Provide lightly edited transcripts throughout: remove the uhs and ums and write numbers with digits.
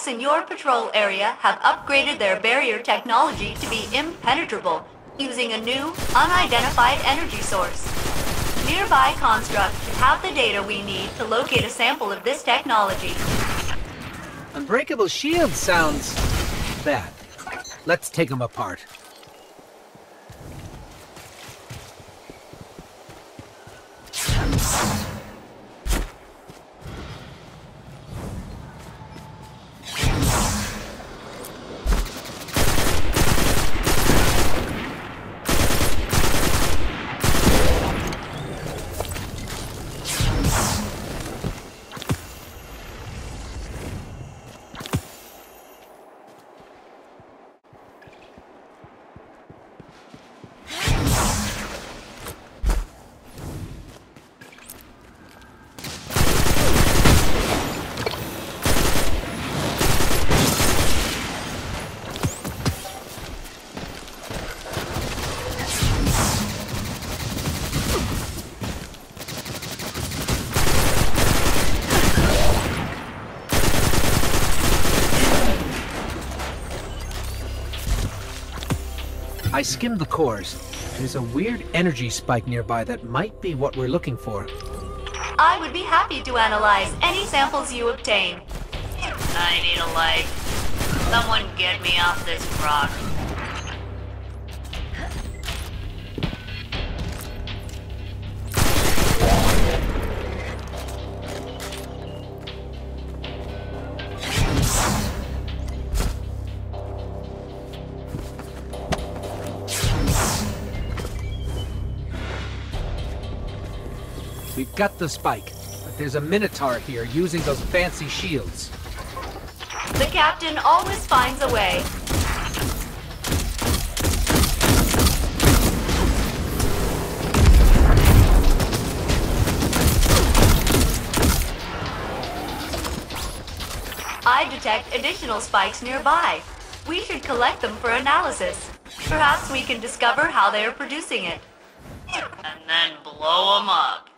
attacks in your patrol area have upgraded their barrier technology to be impenetrable, using a new, unidentified energy source. Nearby constructs have the data we need to locate a sample of this technology. Unbreakable shield sounds bad. Let's take them apart. I skimmed the cores. There's a weird energy spike nearby that might be what we're looking for. I would be happy to analyze any samples you obtain. I need a light. Someone get me off this rock. We've got the spike, but there's a Minotaur here using those fancy shields. The captain always finds a way. I detect additional spikes nearby. We should collect them for analysis. Perhaps we can discover how they are producing it. And then blow them up.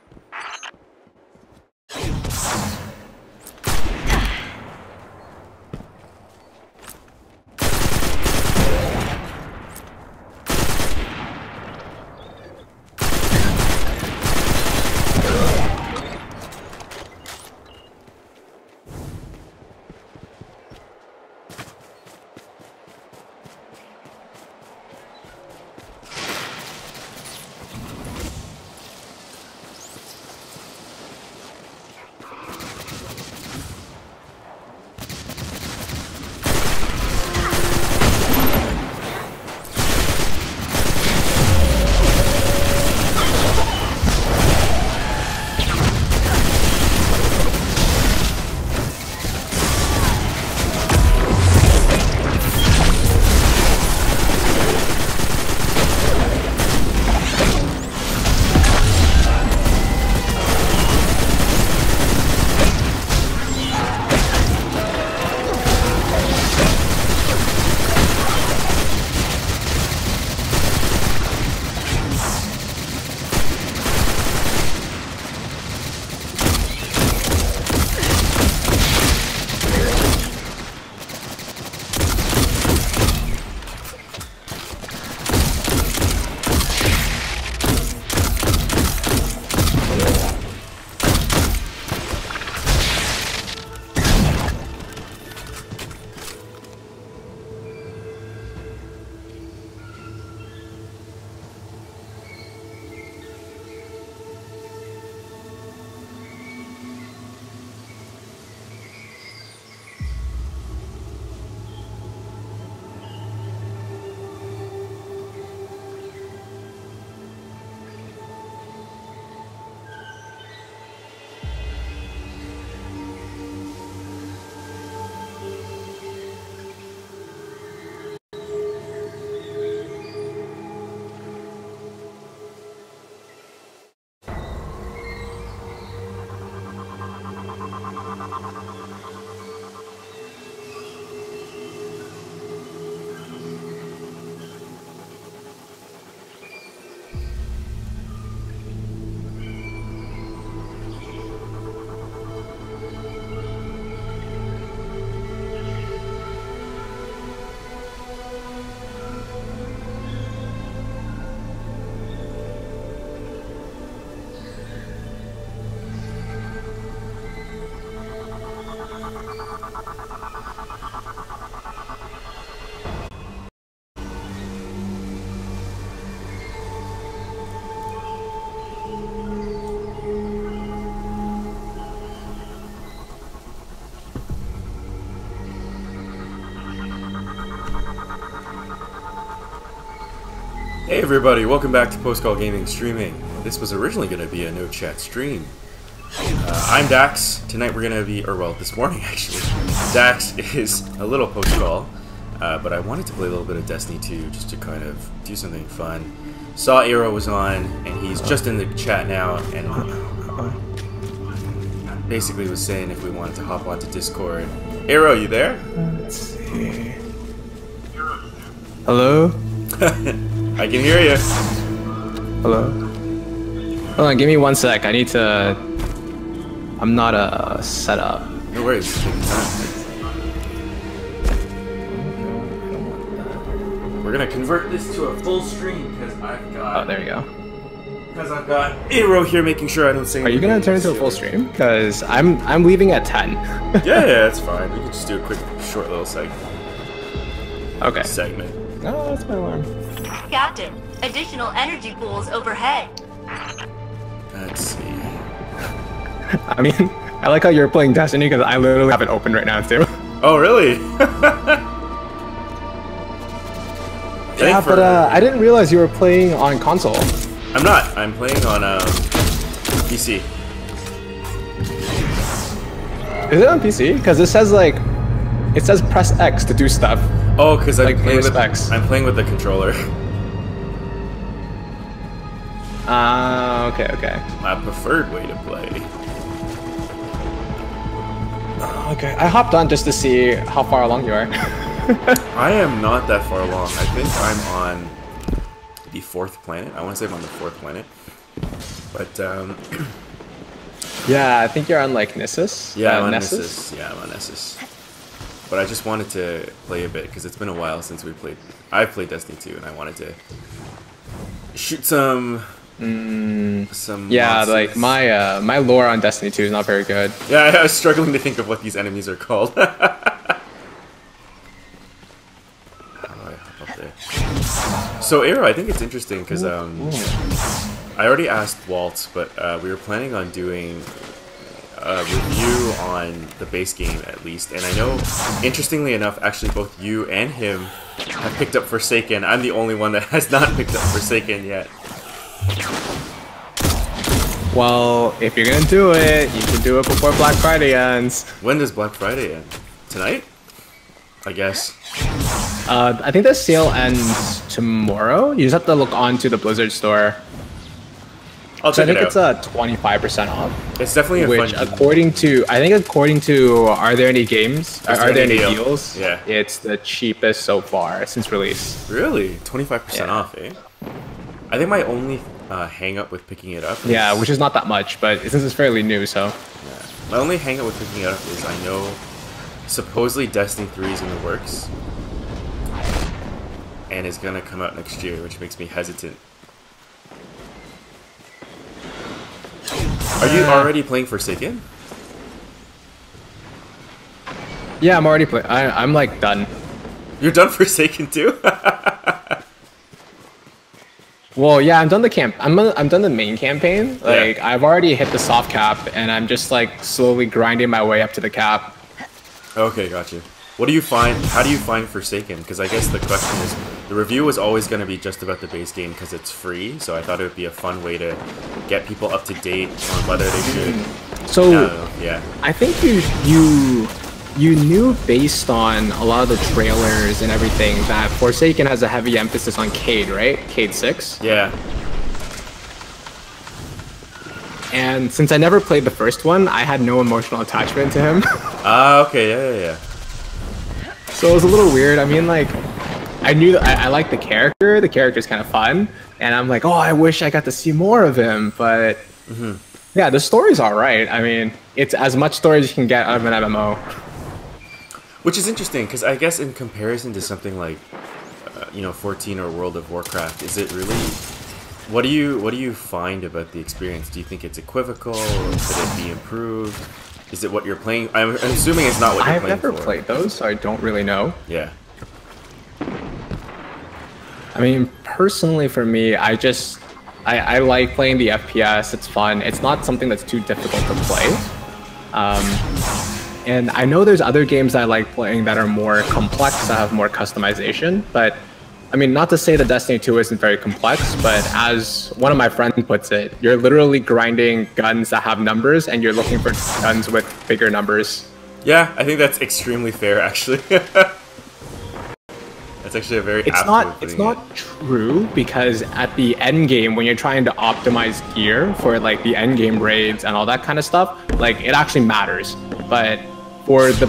Hey everybody, welcome back to Post Call Gaming Streaming. This was originally going to be a no chat stream. I'm DaQs. Tonight we're going to be, or well, this morning actually. DaQs is a little post call, but I wanted to play a little bit of Destiny 2 just to kind of do something fun. Saw Ayro was on, and he's just in the chat now, and basically was saying if we wanted to hop onto Discord. Ayro, you there? Let's see. Hello? I can hear you. Hello? Hold on, give me 1 sec. I need to... I'm not set up. No worries. Take your time. We're gonna convert this to a full stream because I've got... Oh, there you go. Because I've got Ayro here making sure I don't say Are you gonna turn it into a full stream? Because I'm leaving at 10. Yeah, that's fine. We can just do a quick, short little segment. Oh, that's my alarm. Captain, additional energy pools overhead. Let's see. I mean, I like how you're playing Destiny because I literally have it open right now too. Oh, really? Yeah, but I didn't realize you were playing on console. I'm not. I'm playing on PC. Is it on PC? Because it says like, it says press X to do stuff. Oh, because Like, I'm playing with the controller. Okay. My preferred way to play. Okay, I hopped on just to see how far along you are. I am not that far along. I think I'm on the 4th planet. I want to say I'm on the 4th planet. But, Yeah, I think you're on like Nissus. yeah, I'm on Nessus? Nissus. Yeah, I'm on Nissus. But I just wanted to play a bit because it's been a while since I've played Destiny 2 and I wanted to shoot some Yeah, monsters. like my lore on Destiny 2 is not very good. Yeah, I was struggling to think of what these enemies are called. How do I hop up there? So Ayro, I think it's interesting because I already asked Waltz, but we were planning on doing a review on the base game at least, and I know, interestingly enough, actually both you and him have picked up Forsaken. I'm the only one that has not picked up Forsaken yet. Well, if you're gonna do it, you can do it before Black Friday ends. When does Black Friday end? Tonight? I guess. I think the sale ends tomorrow. You just have to look onto the Blizzard store. I'll So I check think it out. it's 25% off. It's definitely a Which, fun. according to, are there any games? Are there any deal? deals? Yeah. It's the cheapest so far since release. Really? 25% Yeah. off, eh? I think my only hang up with picking it up is, Yeah, which is not that much, but since it's fairly new, so. yeah. My only hang up with picking it up is I know supposedly Destiny 3 is in the works and is gonna come out next year, which makes me hesitant. Are you already playing Forsaken? Yeah, I'm already playing. I'm like done. You're done Forsaken too? Well, yeah, I'm done the I'm done the main campaign. Like, I've already hit the soft cap, and I'm just like slowly grinding my way up to the cap. Okay, gotcha. What do you find? How do you find Forsaken? Because I guess the question is, the review was always going to be just about the base game because it's free. So I thought it would be a fun way to get people up to date on whether they should. So I don't know, yeah. I think you knew based on a lot of the trailers and everything that Forsaken has a heavy emphasis on Cade, right? Cade 6. Yeah. And since I never played the first one, I had no emotional attachment to him. Okay, yeah. So it was a little weird. I mean, like, I knew that I liked the character. The character's kind of fun. And I'm like, oh, I wish I got to see more of him. But yeah, the story's all right. I mean, it's as much story as you can get out of an MMO. Which is interesting because I guess in comparison to something like, 14 or World of Warcraft, is it really? What do you find about the experience? Do you think it's equivocal, or could it be improved? Is it what you're playing? I'm assuming it's not what you're I've playing never for. played those, so I don't really know. Yeah. I mean, personally for me, I like playing the FPS. It's fun. It's not something that's too difficult to play. And I know there's other games I like playing that are more complex, that have more customization, but I mean, not to say that Destiny 2 isn't very complex, but as one of my friends puts it, you're literally grinding guns that have numbers, and you're looking for guns with bigger numbers. Yeah, I think that's extremely fair, actually. That's actually a very It's not true, because at the end game, when you're trying to optimize gear for like the end game raids and all that kind of stuff, like it actually matters. But for the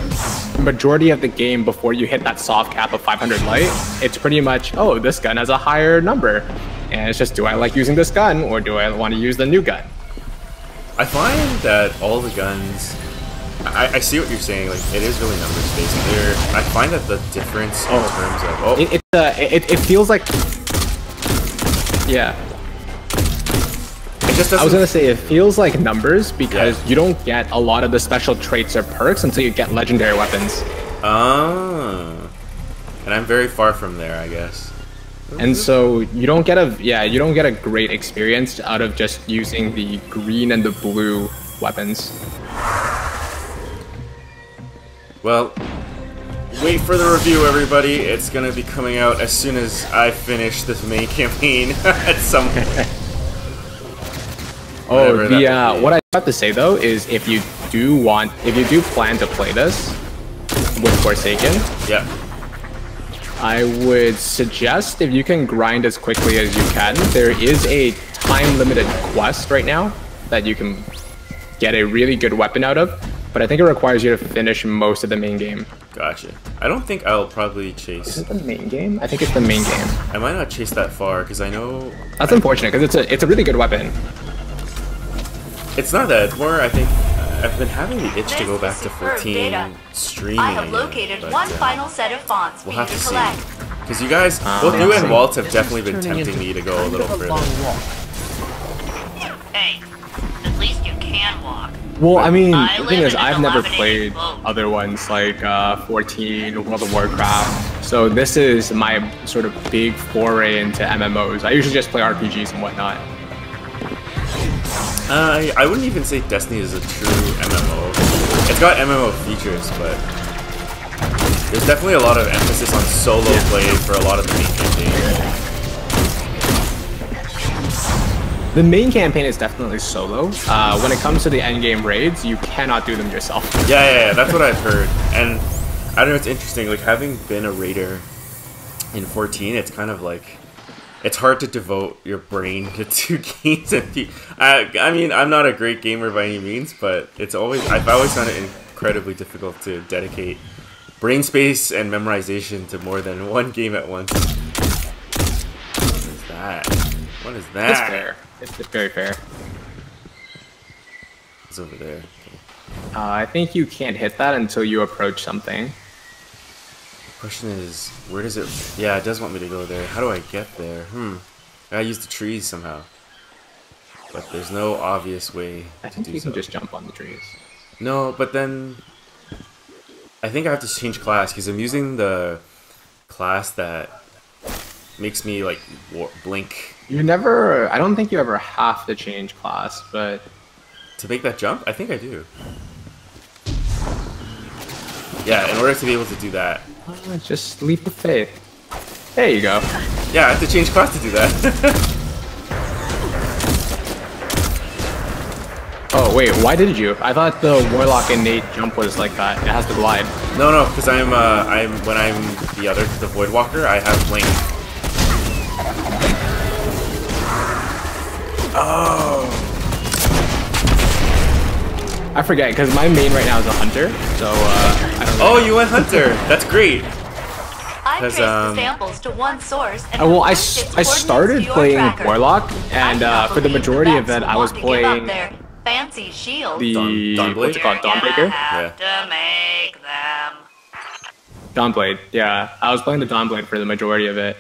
majority of the game, before you hit that soft cap of 500 light, it's pretty much, oh, this gun has a higher number, and it's just, do I like using this gun or do I want to use the new gun? I find that all the guns, I see what you're saying. Like, it is really numbers based. I find that the difference in terms of it feels like, yeah. It just I was gonna say it feels like numbers because you don't get a lot of the special traits or perks until you get legendary weapons. Oh, and I'm very far from there, I guess. And so you don't get a great experience out of just using the green and the blue weapons. Well, wait for the review, everybody. It's gonna be coming out as soon as I finish this main campaign at some point. What I have to say though is if you do plan to play this with Forsaken, yeah, I would suggest if you can grind as quickly as you can, there is a time-limited quest right now that you can get a really good weapon out of, but I think it requires you to finish most of the main game. Gotcha. I don't think I'll probably chase... Is it the main game? I think it's the main game. I might not chase that far, because I know... That's unfortunate, because it's a really good weapon. It's not that, it's more, I think, I've been having the itch to go back to 14 streaming. I have located one final set of fonts for you to collect. Because you guys, both you and Waltz have definitely been tempting me to go a little further. Hey, at least you can walk. Well, I mean, the thing is, I've never played other ones like 14, World of Warcraft, so this is my sort of big foray into MMOs. I usually just play RPGs and whatnot. I wouldn't even say Destiny is a true MMO. It's got MMO features, but there's definitely a lot of emphasis on solo play for a lot of the main campaign. The main campaign is definitely solo. When it comes to the endgame raids, you cannot do them yourself. Yeah, that's what I've heard. And I don't know, it's interesting, like having been a raider in 14, it's kind of like, it's hard to devote your brain to two games. I mean, I'm not a great gamer by any means, but I've always found it incredibly difficult to dedicate brain space and memorization to more than one game at once. What is that? What is that? It's fair. It's very fair. It's over there. Okay. I think you can't hit that until you approach something. Question is, where does it... Yeah, it does want me to go there. How do I get there? I gotta use the trees somehow. But there's no obvious way I think you can just jump on the trees. No, but then... I think I have to change class, because I'm using the class that makes me, like, blink. You never... I don't think you ever have to change class, but... To make that jump? I think I do. Yeah, in order to be able to do that. Just leap of faith. There you go. Yeah, I have to change class to do that. Oh wait, why did you? I thought the Warlock innate jump was like that. It has to glide. No, because when I'm the Voidwalker, I have blink. Oh. I forget, because my main right now is a hunter, so I don't know. Oh, you went hunter! That's great! I traced the samples to one source and well, I started playing Warlock, and for the majority of it, I was playing fancy shield. What's it called? Dawnbreaker? Have to make them. Dawnblade, yeah. I was playing the Dawnblade for the majority of it.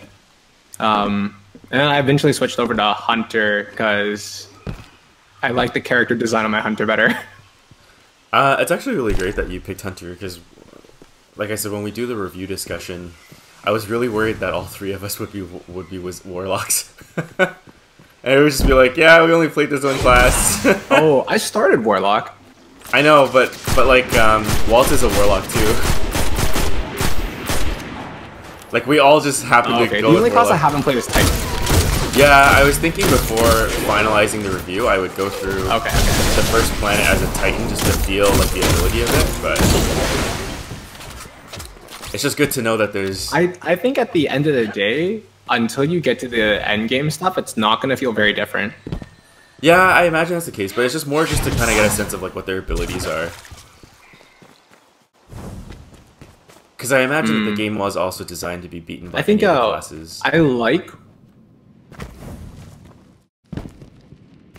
And then I eventually switched over to Hunter, because I like the character design on my Hunter better. It's actually really great that you picked Hunter, because, like I said, when we do the review discussion, I was really worried that all three of us would be Warlocks. And it would just be like, yeah, we only played this one class. Oh, I started Warlock. I know, but like, Waltz is a Warlock too. Like, we all just happen to Okay, go the only with class I Warlock. haven't played is Titan. Yeah, I was thinking before finalizing the review, I would go through Okay. the first planet as a Titan just to feel like the ability of it, but it's just good to know that there's... I think at the end of the day, until you get to the end game stuff, it's not going to feel very different. Yeah, I imagine that's the case, but it's just more just to kind of get a sense of like what their abilities are. Because I imagine that the game was also designed to be beaten by I think any of the classes. I like...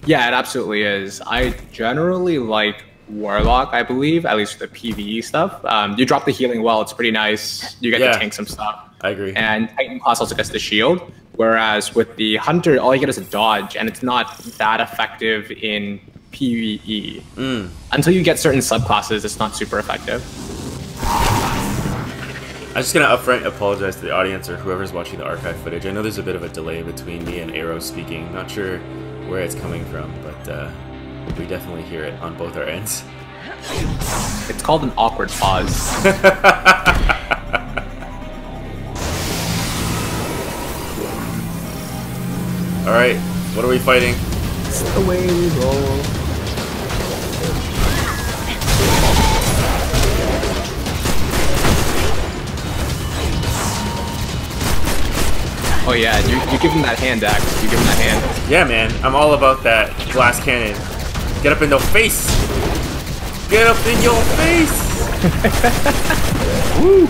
Yeah, it absolutely is. I generally like Warlock, I believe, at least for the PvE stuff. You drop the healing well, it's pretty nice. You get to tank some stuff. I agree. And Titan class also gets the shield, whereas with the Hunter, all you get is a dodge, and it's not that effective in PvE. Until you get certain subclasses, it's not super effective. I'm just gonna upfront apologize to the audience or whoever's watching the archive footage. I know there's a bit of a delay between me and Ayro speaking. Not sure where it's coming from, but we definitely hear it on both our ends. It's called an awkward pause. Alright, what are we fighting? It's the way we roll. Oh yeah, you give him that hand, Dax. You give him that hand. Yeah, man, I'm all about that glass cannon. Get up in the face! Get up in your face! Woo!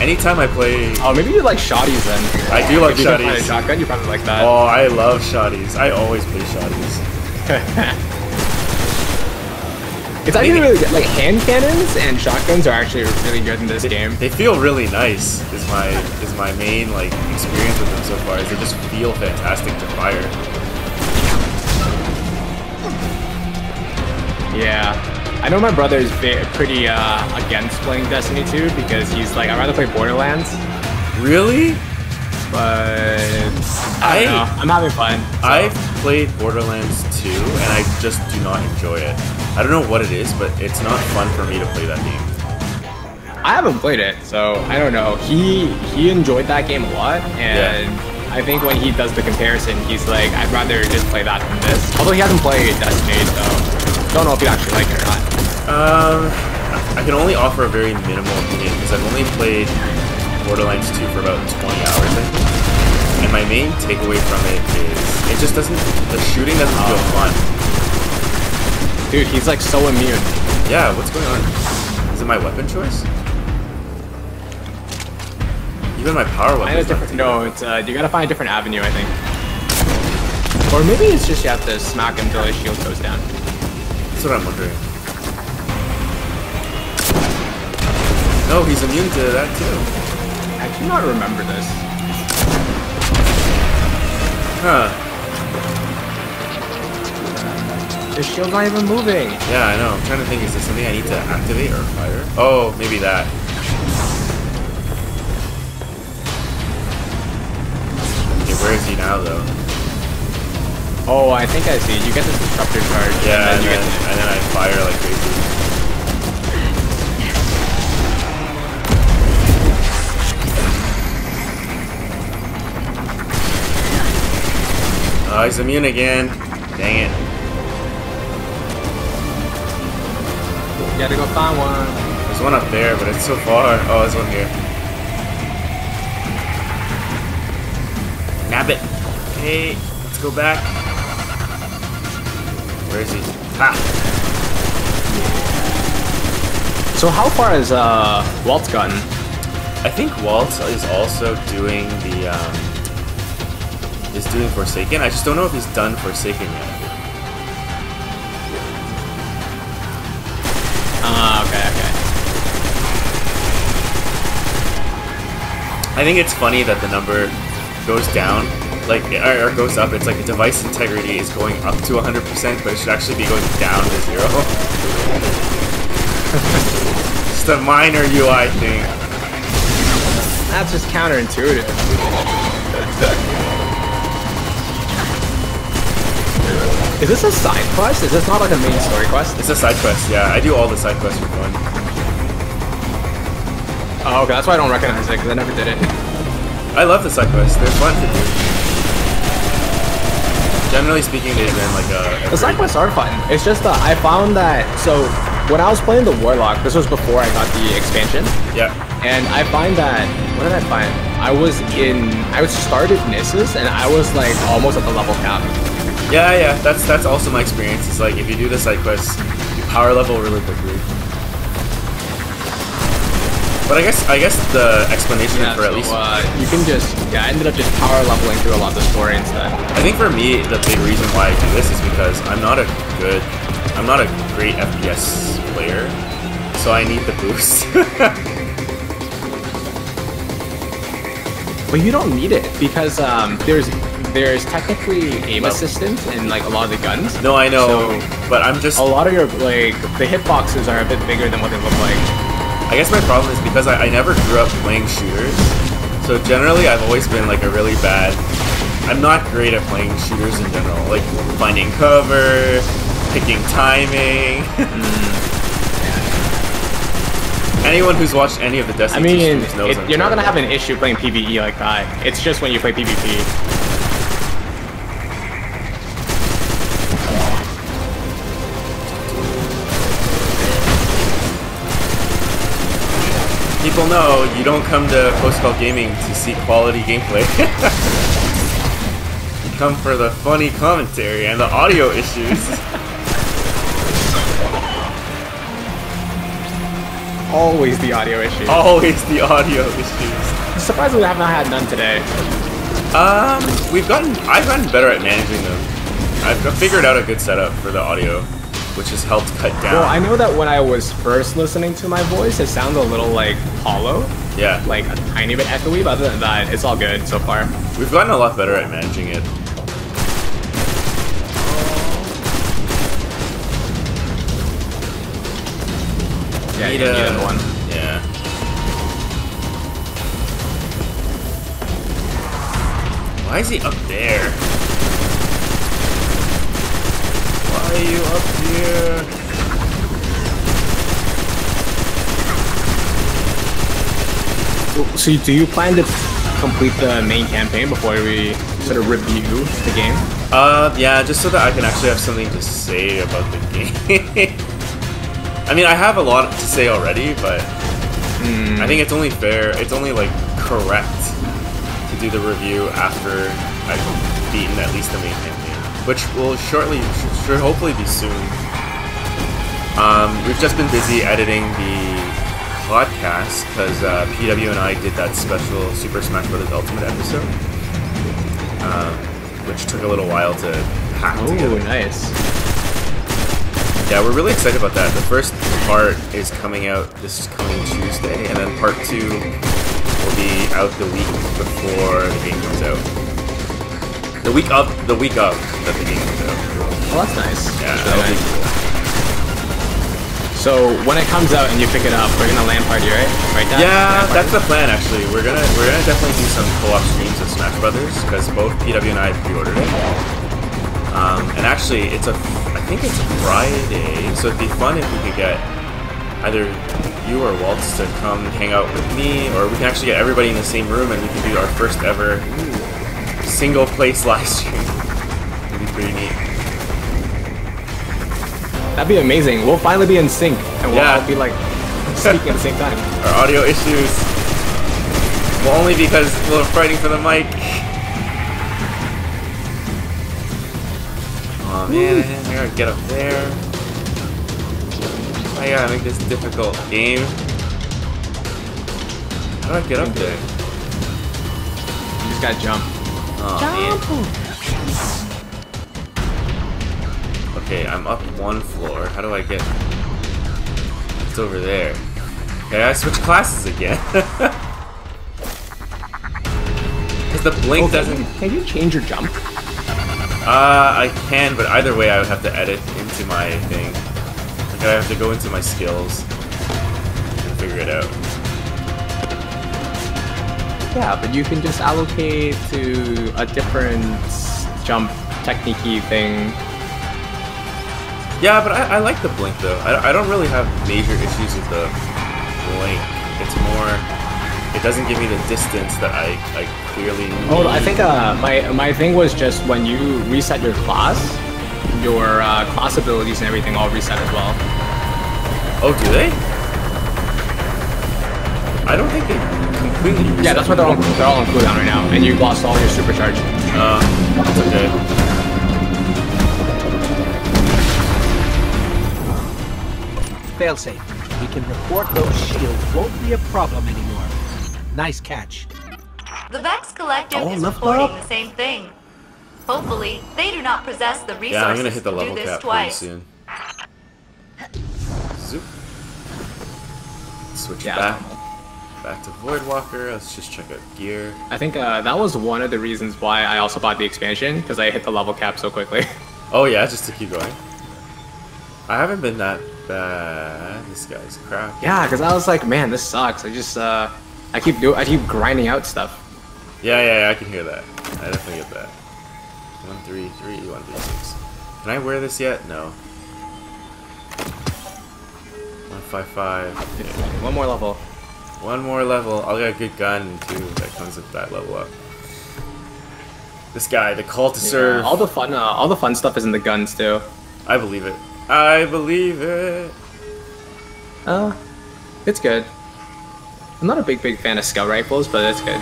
Anytime I play... Oh, maybe you like shotties then. I do like if you can find a shotties. shotgun, you probably like that. Oh, I love shotties. I always play shotties. It's actually really good. Like, hand cannons and shotguns are actually really good in this game. They feel really nice. Is my main like experience with them so far. Is they just feel fantastic to fire. Yeah. I know my brother is pretty against playing Destiny 2 because he's like, I'd rather play Borderlands. Really? But I don't know. I'm having fun. So. I've played Borderlands 2 and I just do not enjoy it. I don't know what it is, but it's not fun for me to play that game. I haven't played it, so I don't know. He enjoyed that game a lot, and I think when he does the comparison, he's like, I'd rather just play that than this. Although he hasn't played Destiny, so don't know if he'd actually like it or not. I can only offer a very minimal opinion because I've only played Borderlands 2 for about 20 hours, I think. And my main takeaway from it is it just doesn't, the shooting doesn't feel fun. Dude, he's like so immune. Yeah, what's going on? Is it my weapon choice? Even my power weapon. No, it's you gotta find a different avenue, I think. Or maybe it's just you have to smack him until his shield goes down. That's what I'm wondering. No, he's immune to that too. I do not remember this. Huh. His shield's not even moving. Yeah, I know. I'm trying to think, is this something I need to activate or fire? Oh, maybe that. Okay, where is he now, though? Oh, I think I see. You get this disruptor charge. Yeah, and then I fire like crazy. Oh, he's immune again. Dang it. You gotta go find one. There's one up there, but it's so far. Oh, there's one here. Nab it. Okay, let's go back. Where is he? Ha! So how far has Waltz gotten? I think Waltz is also doing the is doing Forsaken. I just don't know if he's done Forsaken yet. Okay. I think it's funny that the number goes down, like, or goes up. It's like the device integrity is going up to 100%, but it should actually be going down to 0. Just a minor UI thing. That's just counterintuitive. Is this a side quest? Is this not like a main story quest? It's a side quest, yeah. I do all the side quests for fun. Oh, okay, that's why I don't recognize it, because I never did it. I love the side quests. They're fun to do. Generally speaking, they've been like a The side quests are fun. It's just that I found that, so when I was playing the Warlock, this was before I got the expansion. Yeah. And I find that, what did I find? I started Nissus and I was like almost at the level cap. Yeah, that's also my experience. It's like if you do the side quests, you power level really quickly. But I guess the explanation for at least you can just I ended up just power leveling through a lot of the story instead. I think for me the big reason why I do this is because I'm not a great FPS player, so I need the boost. But you don't need it because there's technically aim assistant in like a lot of the guns. No, I know, so but I'm just a lot of your like the hitboxes are a bit bigger than what they look like. I guess my problem is because I never grew up playing shooters, so generally I've always been like a really bad. I'm not great at playing shooters in general, like finding cover, picking timing. Anyone who's watched any of the Destiny streams knows you're not gonna have an issue playing PvE like that. It's just when you play PvP. People know you don't come to Post-Call Gaming to see quality gameplay. You come for the funny commentary and the audio issues. Always the audio issues. Always the audio issues. Surprisingly, I haven't had none today. I've gotten better at managing them. I've figured out a good setup for the audio, which has helped cut down. Well, I know that when I was first listening to my voice, it sounded a little like hollow. Yeah. Like a tiny bit echoey, but other than that, it's all good so far. We've gotten a lot better at managing it. Yeah, you need another one. Yeah. Why is he up there? Why are you up here? So do you plan to complete the main campaign before we sort of review the game? Yeah, just so that I can actually have something to say about the game. I mean, I have a lot to say already, but I think it's only fair, it's only like correct to do the review after I've beaten at least the main campaign, which will should hopefully be soon. We've just been busy editing the podcast because PW and I did that special Super Smash Bros. Ultimate episode, which took a little while to hack together. Oh, nice. Yeah, we're really excited about that. The first part is coming out this coming Tuesday, and then part 2 will be out the week before the game comes out. The week of that the game comes out. Oh, that's nice. Yeah, that's that'll really be nice. cool. So when it comes out and you pick it up, we're gonna LAN party, right? Right down. Yeah, that's the plan actually. We're gonna definitely do some co-op streams of Smash Brothers because both PW and I pre-ordered it. And actually, I think it's a Friday, so it'd be fun if we could get either you or Waltz to come hang out with me, or we can actually get everybody in the same room and we can do our first ever single place live stream. It'd be pretty neat. That'd be amazing. We'll finally be in sync, and we'll all be like speaking at the same time. Our audio issues, well, only because we're fighting for the mic. Oh man, I gotta get up there. I gotta make this difficult game. How do I get up there? You just gotta jump. Oh, man. Okay, I'm up one floor. How do I get... It's over there. Okay, I switch classes again. Because the blink doesn't... Can you change your jump? I can, but either way I would have to edit into my thing. Like I have to go into my skills and figure it out. Yeah, but you can just allocate to a different jump technique-y thing. Yeah, but I like the blink though. I don't really have major issues with the blink. It's more... it doesn't give me the distance that I clearly need. Oh, I think my thing was just when you reset your class abilities and everything all reset as well. Oh, do they? I don't think they completely reset. Yeah, that's why they're all on cooldown right now, and you lost all your supercharge. That's okay. Failsafe. We can report those shields won't be a problem anymore. Nice catch. The Vex Collective Oh, is lift reporting up. the same thing. Hopefully, they do not possess the resources Yeah, I'm gonna hit the to level do this cap pretty twice. soon. Zoop. Switch Yeah. back to Voidwalker. Let's just check out gear. I think that was one of the reasons why I also bought the expansion, because I hit the level cap so quickly. Oh yeah, just to keep going. I haven't been that bad. This guy's crap. Yeah, because I was like, man, this sucks. I just I keep grinding out stuff. Yeah, I can hear that. I definitely get that. 133, 136. Can I wear this yet? No. 155. Yeah. One more level. One more level. I'll get a good gun too that comes with that level up. This guy, the call to serve. All the fun stuff is in the guns too. I believe it. I believe it. It's good. I'm not a big fan of scout rifles, but it's good.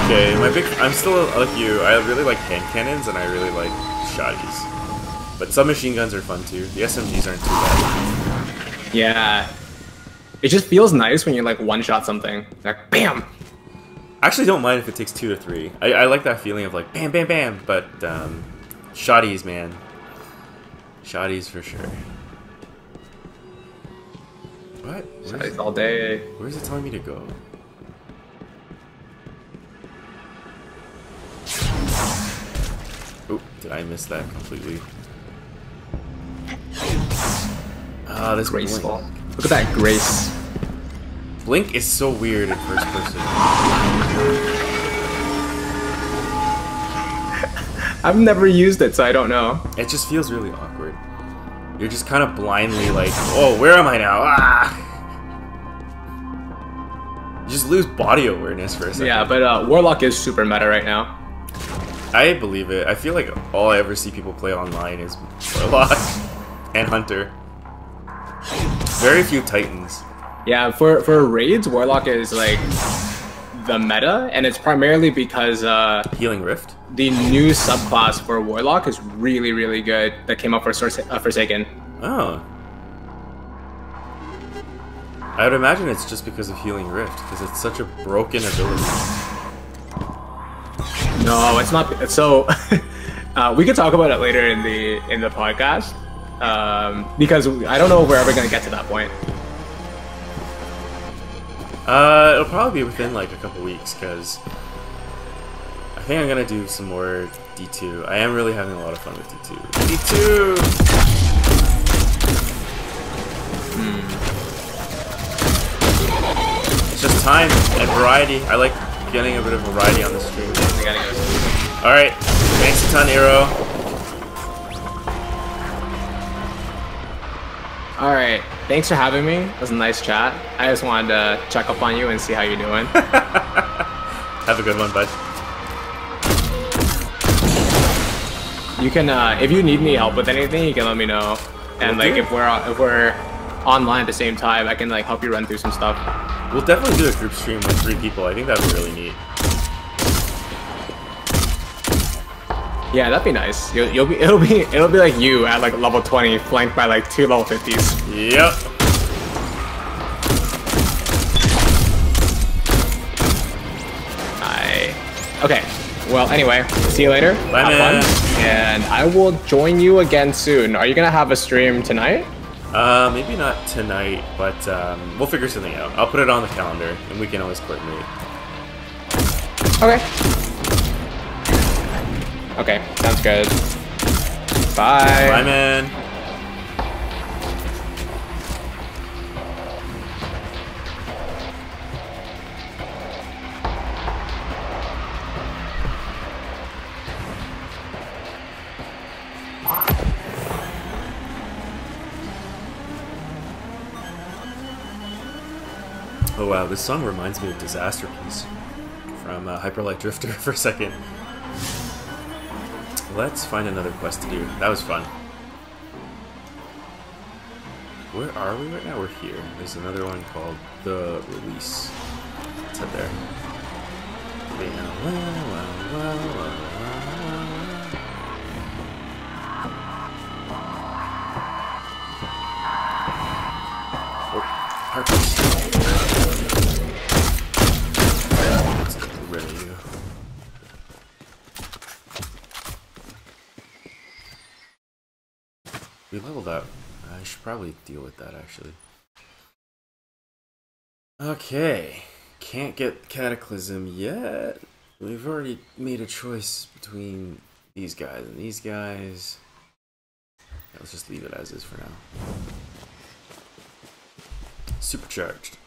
Okay, I'm still like you. I really like hand cannons and I really like shotties. But submachine guns are fun too. The SMGs aren't too bad. Yeah. It just feels nice when you like one-shot something. Like, bam! I actually don't mind if it takes 2 to 3. I like that feeling of like bam, bam, bam. But shotties, man. Shotties for sure. What? Shotties all day. Where's it telling me to go? Oh, did I miss that completely? Ah, this Graceful. Blink. Look at that grace. Blink is so weird in first person. I've never used it, so I don't know. It just feels really awkward. You're just kind of blindly like, oh, where am I now? Ah! You just lose body awareness for a second. Yeah, but Warlock is super meta right now. I believe it. I feel like all I ever see people play online is Warlock and Hunter. Very few Titans. Yeah, for raids, Warlock is like the meta, and it's primarily because Healing Rift? the new subclass for Warlock is really, really good that came up for Forsaken. Oh. I would imagine it's just because of Healing Rift, because it's such a broken ability. No, it's not. So we could talk about it later in the podcast, because I don't know if we're ever gonna get to that point. It'll probably be within like a couple weeks, because I think I'm gonna do some more D2. I am really having a lot of fun with D2. D2! It's just time and variety. I like getting a bit of variety on the stream. Alright, thanks a ton, Ayro. Alright, thanks for having me. It was a nice chat. I just wanted to check up on you and see how you're doing. Have a good one, bud. You can, if you need any help with anything, you can let me know. And like, if we're online at the same time, I can like help you run through some stuff. We'll definitely do a group stream with 3 people. I think that'd be really neat. Yeah, that'd be nice. It'll be like you at like level 20, flanked by like 2 level 50s. Yep. Okay. Well, anyway, see you later. Bye, Have man. fun. And I will join you again soon. Are you gonna have a stream tonight? Maybe not tonight, but we'll figure something out. I'll put it on the calendar, and we can always coordinate. Okay. Okay, sounds good. Bye. Bye, man. Oh wow, this song reminds me of Disaster Piece from Hyperlight Drifter for a second. Let's find another quest to do. That was fun. Where are we right now? We're here. There's another one called The Release. Let's head there. Oh, harpies. Let's get rid of you. We leveled up. I should probably deal with that, actually. Okay. Can't get Cataclysm yet. We've already made a choice between these guys and these guys. Yeah, let's just leave it as is for now. Supercharged.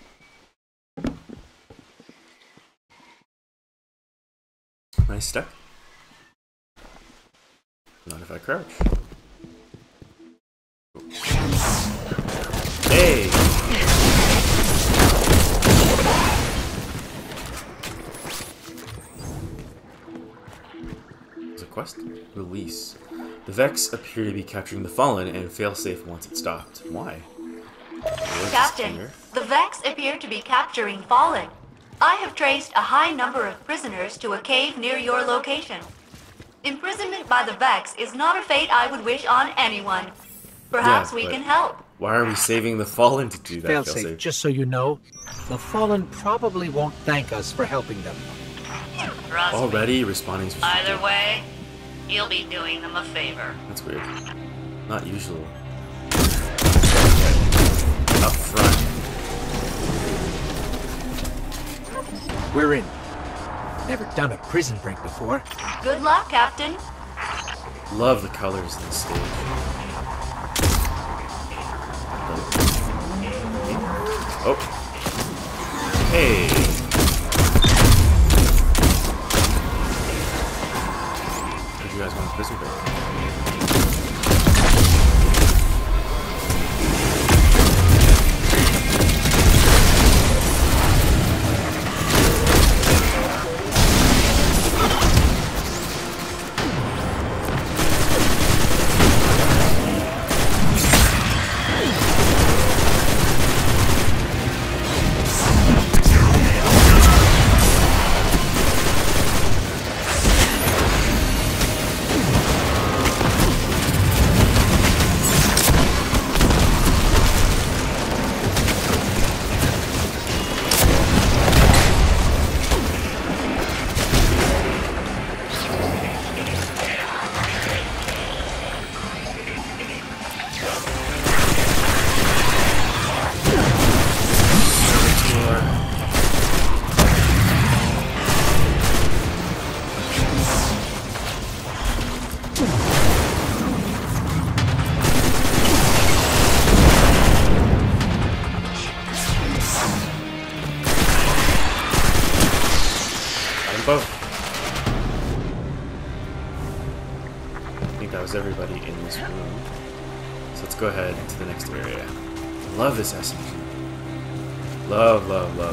Nice step. Not if I crouch. Hey! There's a quest? Release. The Vex appear to be capturing the Fallen, and failsafe wants it stopped. Why? Captain, the Vex appear to be capturing Fallen. I have traced a high number of prisoners to a cave near your location. Imprisonment by the Vex is not a fate I would wish on anyone. Perhaps we can help. Why are we saving the Fallen to do that? Failsafe, just so you know, the Fallen probably won't thank us for helping them. Trust Already responding. Either way, you'll be doing them a favor. That's weird. Not usual. Up front. We're in. Never done a prison break before. Good luck, Captain. Love the colors in this stage. Oh. Hey. Did you guys want a prison break? Everybody in this room. So let's go ahead to the next area. I love this SMG. Love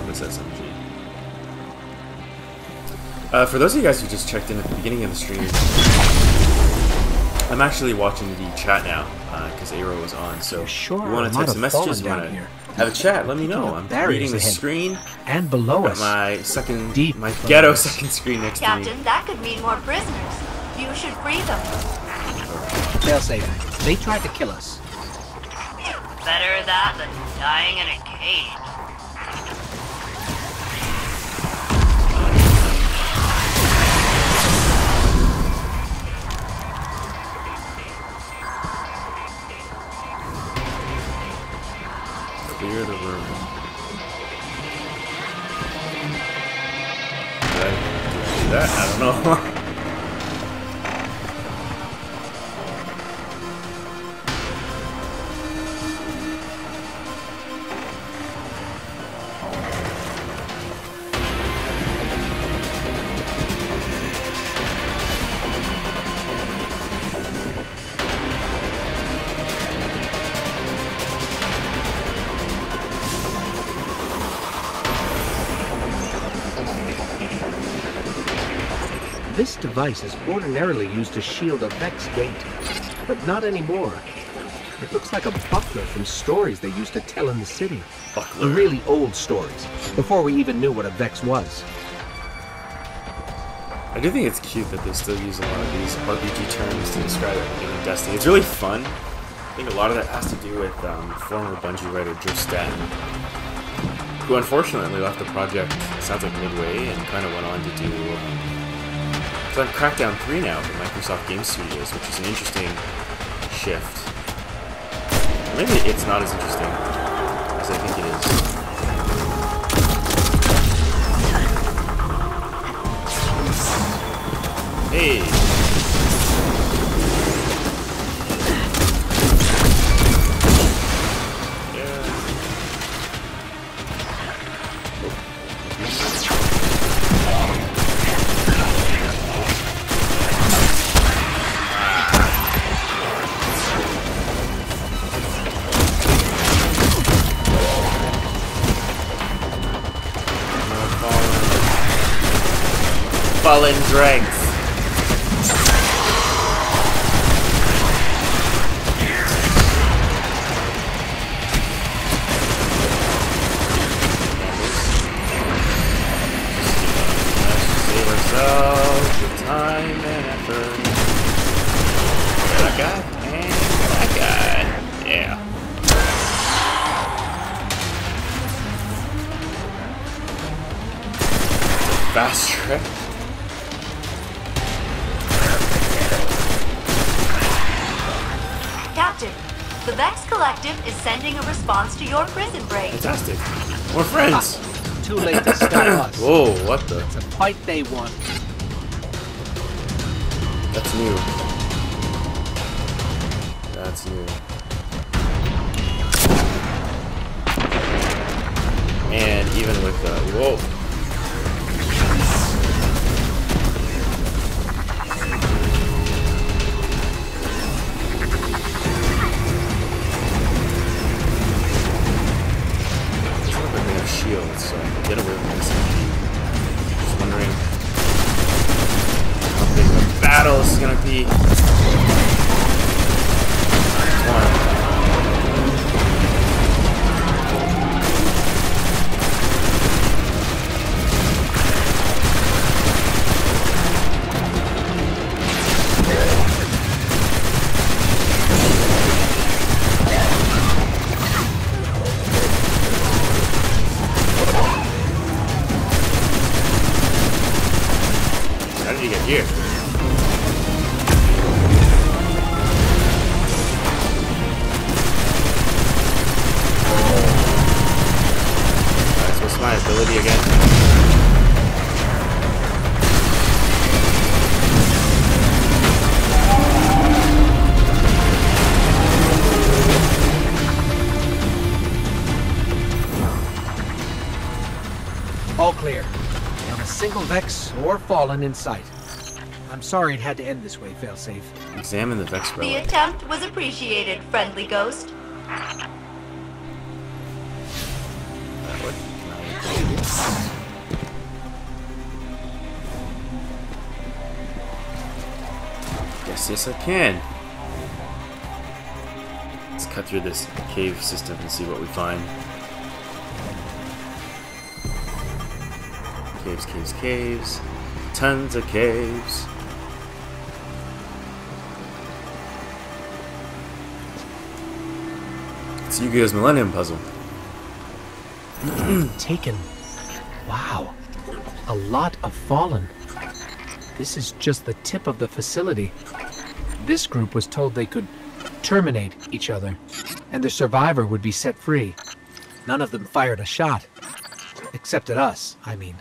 this SMG. For those of you guys who just checked in at the beginning of the stream, I'm actually watching the chat now because Ayro was on. So if you want to type some messages, you want to have a chat, let me know. I'm reading the screen and below us. My ghetto second screen next to me. Captain, that could mean more prisoners. You should free them. Failsafe, they tried to kill us. Better that than dying in a cage. Clear the room. Did I do that? I don't know. This device is ordinarily used to shield a Vex gate, but not anymore. It looks like a buckler from stories they used to tell in the city. Buckler. The really old stories, before we even knew what a Vex was. I do think it's cute that they still use a lot of these RPG terms to describe everything in Destiny. It's really fun. I think a lot of that has to do with former Bungie writer Drew Stanton, who unfortunately left the project, it sounds like midway, and kind of went on to do it's on Crackdown 3 now for Microsoft Game Studios, which is an interesting shift. Maybe it's not as interesting as I think it is. Hey! Fallen dregs. Save ourselves the time and effort. What I got and what I got. Yeah. Fast trek. Captain, the Vex Collective is sending a response to your prison break. Fantastic. More friends. Too late to stop us. Whoa, what the? It's a fight they won. That's new. That's new. And even with the whoa. Shield, so I can get away with this. Just wondering how big the battle is gonna be. How did you get here? Alright, so what's my ability again? All clear. Not a single Vex or Fallen in sight. I'm sorry it had to end this way, Failsafe. Examine the Vex The relic. attempt was appreciated, friendly ghost. What can I do? Yes, I can. Let's cut through this cave system and see what we find. Caves, caves, caves. Tons of caves. It's Yu-Gi-Oh's Millennium Puzzle. Taken. Wow. A lot of Fallen. This is just the tip of the facility. This group was told they could terminate each other, and the survivor would be set free. None of them fired a shot. Except at us, I mean.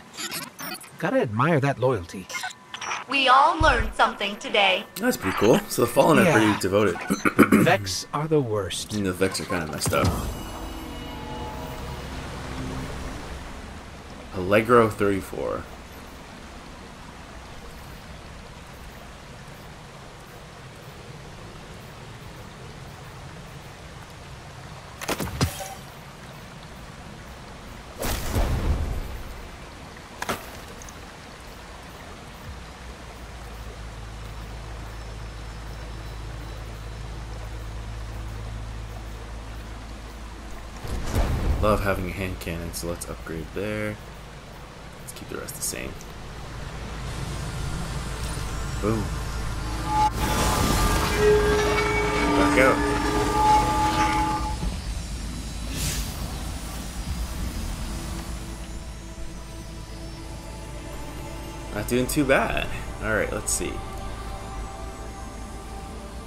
Gotta admire that loyalty. We all learned something today. That's pretty cool. So the Fallen are Yeah. pretty devoted. The Vex are the worst. And the Vex are kind of messed up. Allegro 34. love having a hand cannon, so let's upgrade there. Let's keep the rest the same. Boom. Back out. Not doing too bad. Alright, let's see.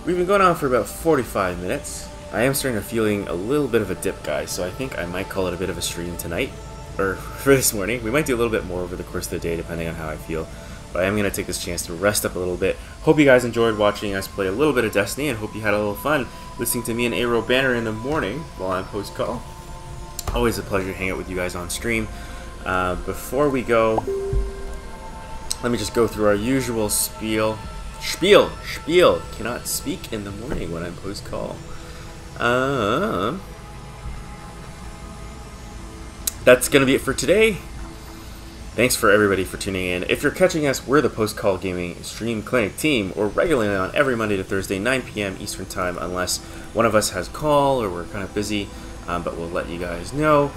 We've been going on for about 45 minutes. I am starting to feeling a little bit of a dip, guys, so I think I might call it a bit of a stream tonight. Or for this morning. We might do a little bit more over the course of the day, depending on how I feel. But I am going to take this chance to rest up a little bit. Hope you guys enjoyed watching us play a little bit of Destiny, and hope you had a little fun listening to me and Ayro banner in the morning while I'm post-call. Always a pleasure to hang out with you guys on stream. Before we go, let me just go through our usual spiel. Spiel! Cannot speak in the morning when I'm post-call. That's going to be it for today. Thanks for everybody for tuning in. If you're catching us, we're the Post-Call Gaming Stream Clinic team. We're regularly on every Monday to Thursday, 9 p.m. Eastern Time, unless one of us has call or we're kind of busy, but we'll let you guys know.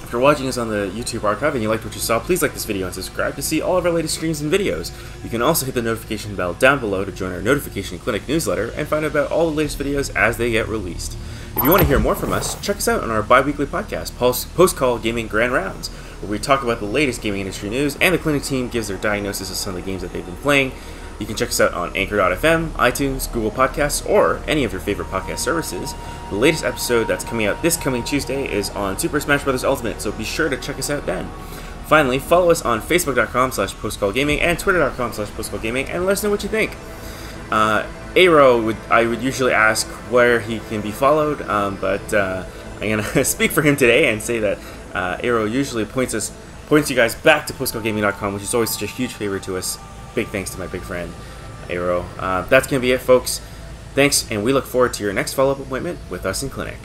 If you're watching us on the YouTube archive and you liked what you saw, please like this video and subscribe to see all of our latest streams and videos. You can also hit the notification bell down below to join our Notification Clinic newsletter and find out about all the latest videos as they get released. If you want to hear more from us, check us out on our bi-weekly podcast, Post-Call Gaming Grand Rounds, where we talk about the latest gaming industry news, and the clinic team gives their diagnosis of some of the games that they've been playing. You can check us out on Anchor.fm, iTunes, Google Podcasts, or any of your favorite podcast services. The latest episode that's coming out this coming Tuesday is on Super Smash Bros. Ultimate, so be sure to check us out then. Finally, follow us on Facebook.com/PostCallGaming and Twitter.com/PostCallGaming, and let us know what you think. Ayro, I would usually ask where he can be followed, but I'm going to speak for him today and say that Ayro usually points you guys back to postcallgaming.com, which is always such a huge favor to us. Big thanks to my big friend, Ayro. That's going to be it, folks. Thanks, and we look forward to your next follow-up appointment with us in clinic.